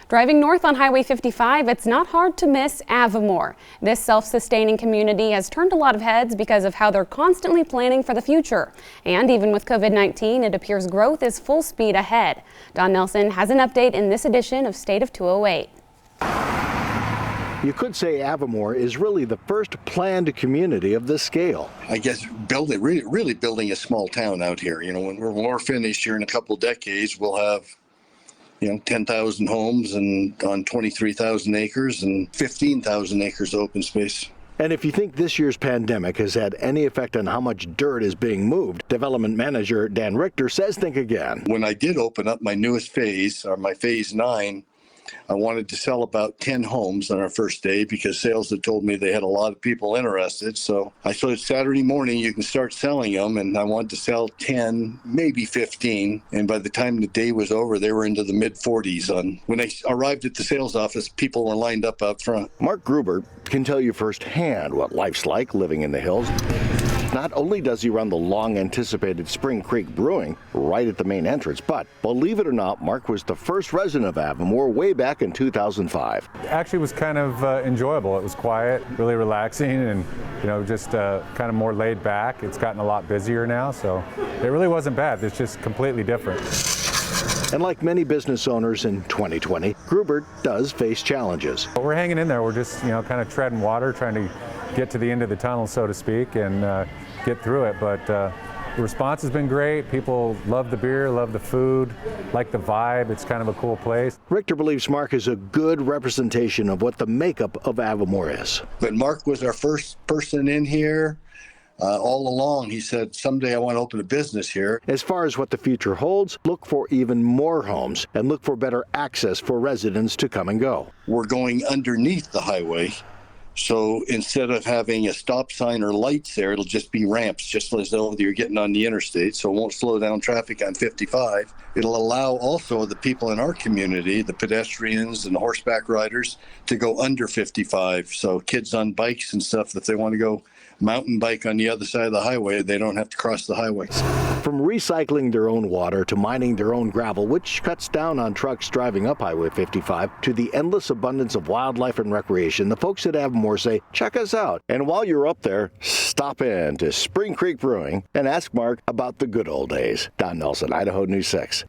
Driving north on Highway 55, it's not hard to miss Avimor. This self-sustaining community has turned a lot of heads because of how they're constantly planning for the future. And even with COVID-19, it appears growth is full speed ahead. Don Nelson has an update in this edition of State of 208. You could say Avimor is really the first planned community of this scale. I guess really building a small town out here. You know, when we're finished here in a couple decades, we'll have 10,000 homes and on 23,000 acres and 15,000 acres of open space. And if you think this year's pandemic has had any effect on how much dirt is being moved, development manager Dan Richter says think again. When I did open up my newest phase, or my phase 9, I wanted to sell about 10 homes on our first day because sales had told me they had a lot of people interested. So I said Saturday morning you can start selling them, and I wanted to sell 10, maybe 15. And by the time the day was over, they were into the mid-40s. When I arrived at the sales office, people were lined up out front. Mark Gruber can tell you firsthand what life's like living in the hills. Not only does he run the long-anticipated Spring Creek Brewing right at the main entrance, but believe it or not, Mark was the first resident of Avimor way back in 2005. Actually, it was kind of enjoyable. It was quiet, really relaxing, and just kind of more laid back. It's gotten a lot busier now, so it really wasn't bad. It's just completely different. And like many business owners in 2020, Gruber does face challenges. But we're hanging in there. We're just kind of treading water, trying to get to the end of the tunnel, so to speak, and get through it. But the response has been great. People love the beer, love the food, like the vibe. It's kind of a cool place. Richter believes Mark is a good representation of what the makeup of Avimor is. But Mark was our first person in here. All along, he said, someday I want to open a business here. As far as what the future holds, look for even more homes and look for better access for residents to come and go. We're going underneath the highway. So instead of having a stop sign or lights there, it'll just be ramps, just as though you're getting on the interstate. So it won't slow down traffic on 55. It'll allow also the people in our community, the pedestrians and the horseback riders, to go under 55. So kids on bikes and stuff, if they want to go mountain bike on the other side of the highway, they don't have to cross the highway. From recycling their own water to mining their own gravel, which cuts down on trucks driving up Highway 55, to the endless abundance of wildlife and recreation, the folks at Avimor say, check us out. And while you're up there, stop in to Spring Creek Brewing and ask Mark about the good old days. Don Nelson, Idaho News 6.